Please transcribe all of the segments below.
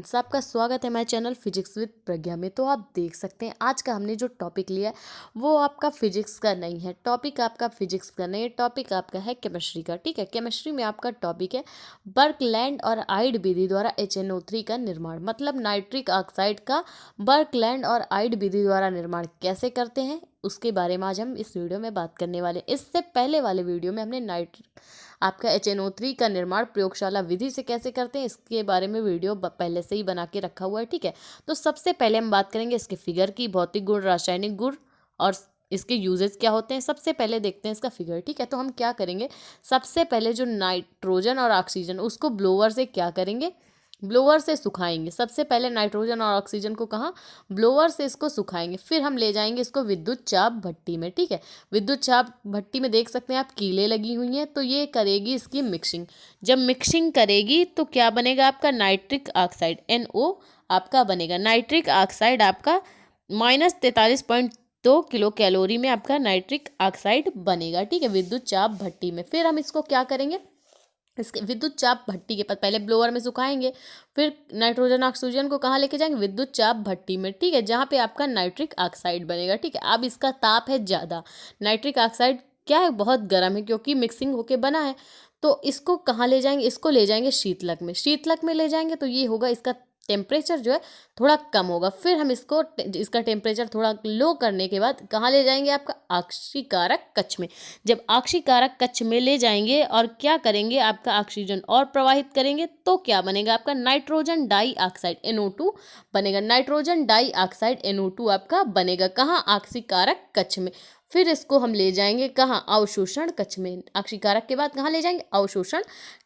सबका स्वागत है हमारे चैनल फिजिक्स विद प्रज्ञा में। तो आप देख सकते हैं आज का हमने जो टॉपिक लिया है वो आपका फिजिक्स का नहीं है, टॉपिक आपका फिजिक्स का नहीं है, टॉपिक आपका है केमिस्ट्री का। ठीक है, केमिस्ट्री में आपका टॉपिक है बर्कलैंड और आइड विधि द्वारा HNO3 का निर्माण, मतलब नाइट्रिक ऑक्साइड का बर्कलैंड और आइड विधि द्वारा निर्माण कैसे करते हैं उसके बारे में आज हम इस वीडियो में बात करने वाले। इससे पहले वाले वीडियो में हमने आपका HNO3 का निर्माण प्रयोगशाला विधि से कैसे करते हैं इसके बारे में वीडियो पहले से ही बना के रखा हुआ है। ठीक है, तो सबसे पहले हम बात करेंगे इसके फिगर की, भौतिक गुण, रासायनिक गुण और इसके यूजेस क्या होते हैं। सबसे पहले देखते हैं इसका फिगर। ठीक है, तो हम क्या करेंगे, सबसे पहले जो नाइट्रोजन और ऑक्सीजन उसको ब्लोअर से क्या करेंगे, ब्लोअर से सुखाएंगे। सबसे पहले नाइट्रोजन और ऑक्सीजन को कहाँ, ब्लोअर से इसको सुखाएंगे। फिर हम ले जाएंगे इसको विद्युत चाप भट्टी में। ठीक है, विद्युत चाप भट्टी में देख सकते हैं आप कीलें लगी हुई हैं, तो ये करेगी इसकी मिक्सिंग। जब मिक्सिंग करेगी तो क्या बनेगा आपका नाइट्रिक ऑक्साइड NO आपका बनेगा। नाइट्रिक ऑक्साइड आपका -43.2 किलो कैलोरी में आपका नाइट्रिक ऑक्साइड बनेगा। ठीक है, विद्युत चाप भट्टी में। फिर हम इसको क्या करेंगे, इसके विद्युत चाप भट्टी के पास पहले ब्लोअर में सुखाएंगे, फिर नाइट्रोजन ऑक्सीजन को कहाँ लेके जाएंगे, विद्युत चाप भट्टी में। ठीक है, जहाँ पे आपका नाइट्रिक ऑक्साइड बनेगा। ठीक है, अब इसका ताप है ज़्यादा, नाइट्रिक ऑक्साइड क्या है, बहुत गर्म है क्योंकि मिक्सिंग होके बना है। तो इसको कहाँ ले जाएंगे, इसको ले जाएंगे शीतलक में। शीतलक में ले जाएंगे तो ये होगा, इसका टेम्परेचर जो है थोड़ा कम होगा। फिर हम इसको इसका टेम्परेचर थोड़ा लो करने के बाद कहाँ ले जाएंगे, आपका ऑक्सीकारक कक्ष में। जब ऑक्सीकारक कक्ष में ले जाएंगे और क्या करेंगे, आपका ऑक्सीजन और प्रवाहित करेंगे तो क्या बनेगा, आपका नाइट्रोजन डाइऑक्साइड NO2 बनेगा। नाइट्रोजन डाइऑक्साइड NO2 आपका बनेगा कहाँ, ऑक्सीकारक कक्ष में। फिर इसको हम ले जाएंगे कहाँ, अवशोषण कक्ष में। ऑक्सीकारक के बाद कहाँ ले जाएंगे, अवशोषण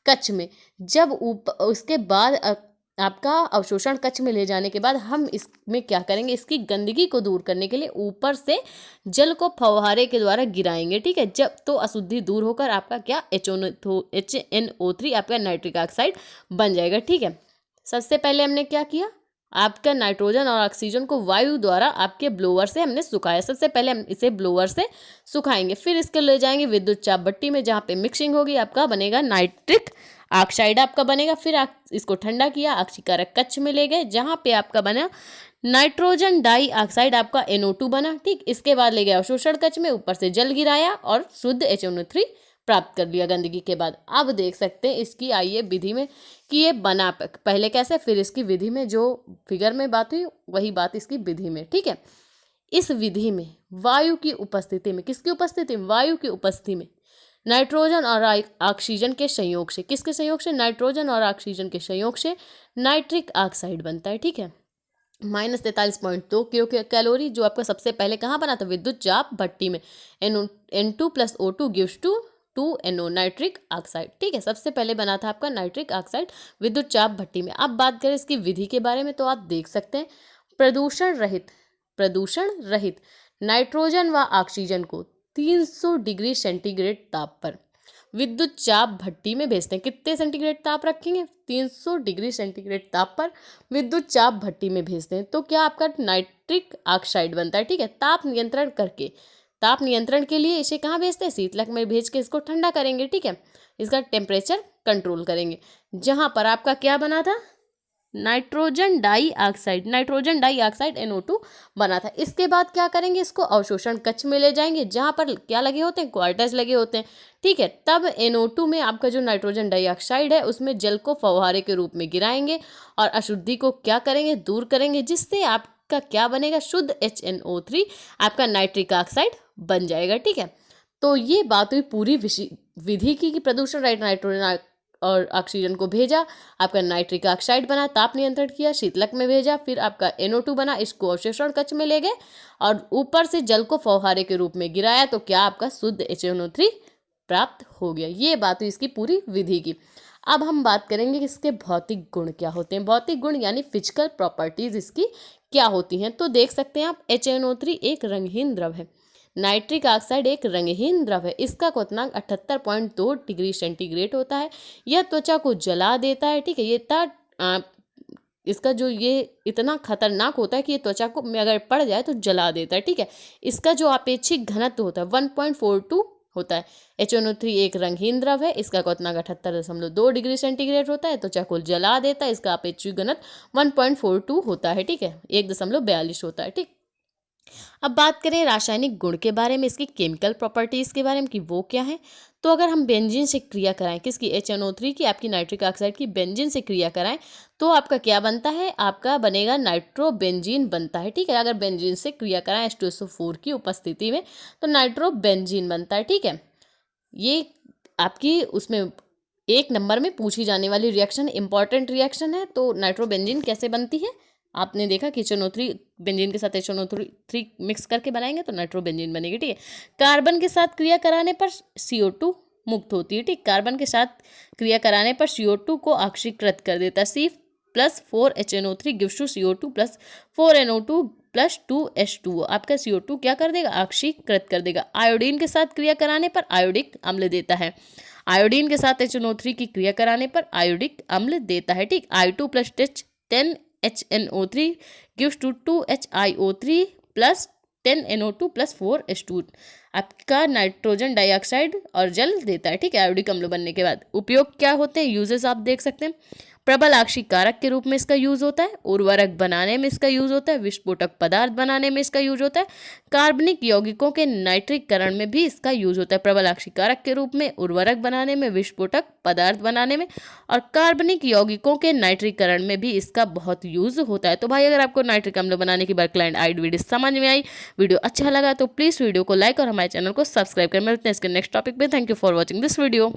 कक्ष में। जब उसके बाद आपका अवशोषण कक्ष में ले जाने के बाद हम इसमें क्या करेंगे, इसकी गंदगी को दूर करने के लिए ऊपर से जल को फव्वारे के द्वारा गिराएंगे। ठीक है, जब तो अशुद्धि दूर होकर आपका क्या HNO3 आपका नाइट्रिक ऑक्साइड बन जाएगा। ठीक है, सबसे पहले हमने क्या किया, आपका नाइट्रोजन और ऑक्सीजन को वायु द्वारा आपके ब्लोअर से हमने सुखाया। सबसे पहले हम इसे ब्लोअर से सुखाएंगे, फिर इसके ले जाएंगे विद्युत चाप भट्टी में, जहाँ पे मिक्सिंग होगी आपका बनेगा नाइट्रिक ऑक्साइड आपका बनेगा। फिर इसको ठंडा किया, ऑक्सीकारक कक्ष में ले गए, जहाँ पे आपका बना नाइट्रोजन डाइऑक्साइड आपका NO2 बना। ठीक, इसके बाद ले गया अवशोषण कक्ष में, ऊपर से जल गिराया और शुद्ध HNO3 प्राप्त कर लिया गंदगी के बाद। अब देख सकते हैं इसकी आइए विधि में कि ये बना पहले कैसे, फिर इसकी विधि में जो फिगर में बात हुई वही बात इसकी विधि में। ठीक है, इस विधि में वायु की उपस्थिति में, किसकी उपस्थिति में, वायु की उपस्थिति में नाइट्रोजन और ऑक्सीजन के संयोग से, किसके संयोग से, नाइट्रोजन और ऑक्सीजन के संयोग से नाइट्रिक ऑक्साइड बनता है। ठीक है, -43.2 किलो कैलोरी जो आपका सबसे पहले कहाँ बना था, विद्युत चाप भट्टी में। N2 + O2 gives to 2NO nitric oxide. ठीक है, सबसे पहले बना था आपका नाइट्रिक ऑक्साइड विद्युत चाप भट्टी में। अब बात करें इसकी विधि के बारे में, तो आप देख सकते हैं प्रदूषण रहित नाइट्रोजन व ऑक्सीजन को 300 डिग्री सेंटीग्रेड ताप पर विद्युत चाप भट्टी में भेजते हैं। कितने सेंटीग्रेड ताप रखेंगे, 300 डिग्री सेंटीग्रेड ताप पर विद्युत चाप भट्टी में भेजते हैं, तो क्या आपका नाइट्रिक ऑक्साइड बनता है। ठीक है, ताप नियंत्रण के लिए इसे कहाँ भेजते हैं, शीतलक में भेज के इसको ठंडा करेंगे। ठीक है, इसका टेम्परेचर कंट्रोल करेंगे, जहाँ पर आपका क्या बना था, नाइट्रोजन डाइऑक्साइड NO2 बना था। इसके बाद क्या करेंगे, इसको अवशोषण कक्ष में ले जाएंगे, जहाँ पर क्या लगे होते हैं, क्वार्टर्स लगे होते हैं। ठीक है, तब NO2 में आपका जो नाइट्रोजन डाइऑक्साइड है उसमें जल को फव्वारे के रूप में गिराएंगे और अशुद्धि को क्या करेंगे, दूर करेंगे, जिससे आपका क्या बनेगा, शुद्ध HNO3 आपका नाइट्रिक ऑक्साइड बन जाएगा। ठीक है, तो ये बात हुई पूरी विधि की कि प्रदूषण रहित नाइट्रोजन और ऑक्सीजन को भेजा, आपका नाइट्रिक ऑक्साइड बना, ताप नियंत्रण किया, शीतलक में भेजा, फिर आपका NO2 बना, इसको अवशोषण कक्ष में ले गए और ऊपर से जल को फव्वारे के रूप में गिराया, तो क्या आपका शुद्ध HNO3 प्राप्त हो गया। ये बात हुई इसकी पूरी विधि की। अब हम बात करेंगे कि इसके भौतिक गुण क्या होते हैं। भौतिक गुण यानी फिजिकल प्रॉपर्टीज इसकी क्या होती हैं, तो देख सकते हैं आप HNO3 एक रंगहीन द्रव है, नाइट्रिक ऑक्साइड एक रंगहीन द्रव है, इसका क्वथनांक 78.2 डिग्री सेंटीग्रेड होता है। यह त्वचा को जला देता है। ठीक है, ये इसका जो ये इतना खतरनाक होता है कि ये त्वचा को में अगर पड़ जाए तो जला देता है। ठीक है, इसका जो आपेक्षिक घनत्व होता है 1.42 होता है। HNO3 एक रंगहीन द्रव है, इसका क्वथनांक 78.2 डिग्री सेंटीग्रेड होता है, त्वचा को जला देता है। इसका अपेक्षिक घनत्व 1.42 होता है, ठीक है, 1.42 होता है, ठीक। अब बात करें रासायनिक गुण के बारे में, इसकी केमिकल प्रॉपर्टीज के बारे में कि वो क्या है। तो अगर हम बेंजीन से क्रिया कराएं, किसकी, HNO3 की, आपकी नाइट्रिक ऑक्साइड की बेंजीन से क्रिया कराएं तो आपका क्या बनता है, आपका बनेगा नाइट्रोबेंजीन बनता है, ठीक है। अगर बेंजीन से क्रिया कराएं H2SO4 की उपस्थिति में तो नाइट्रोबेंजीन बनता है, ठीक है। ये आपकी उसमें 1 नंबर में पूछी जाने वाली रिएक्शन, इंपॉर्टेंट रिएक्शन है। तो नाइट्रोबेंजीन कैसे बनती है, आपने देखा कि HNO3 बेंजीन के साथ HNO3 मिक्स करके बनाएंगे तो नाइट्रोबेंजीन बनेगी, ठीक है। कार्बन के साथ क्रिया कराने पर CO2 मुक्त होती है, ठीक। कार्बन के साथ क्रिया कराने पर CO2 को ऑक्सीकृत कर देता है। C+4HNO3 gives to CO2 + 4NO2 + 2H2O। आपका CO2 क्या कर देगा, ऑक्सीकृत कर देगा। आयोडीन के साथ क्रिया कराने पर आयोडिक अम्ल देता है। आयोडीन के साथ HNO3 की क्रिया कराने पर आयोडिक अम्ल देता है, ठीक। I2 + 10HNO3 gives to 2HIO3 + 10NO2 + 4H2 आपका नाइट्रोजन डाइऑक्साइड और जल देता है, ठीक है, आयोडिक अम्ल बनने के बाद। उपयोग क्या होते हैं, यूजेस आप देख सकते हैं। प्रबल आक्सीकारक के रूप में इसका यूज होता है, उर्वरक बनाने में इसका यूज होता है, विस्फोटक पदार्थ बनाने में इसका यूज होता है, कार्बनिक यौगिकों के नाइट्रीकरण में भी इसका यूज होता है। प्रबल आक्सीकारक के रूप में, उर्वरक बनाने में, विस्फोटक पदार्थ बनाने में और कार्बनिक यौगिकों के नाइट्रीकरण में भी इसका बहुत यूज होता है। तो भाई अगर आपको नाइट्रिक अम्ल बनाने की बर्कलाइन आइड वीडियो समझ में आई, वीडियो अच्छा लगा तो प्लीज़ वीडियो को लाइक और हमारे चैनल को सब्सक्राइब करें। मिलते हैं इसके नेक्स्ट टॉपिक पे। Thank you for watching this video.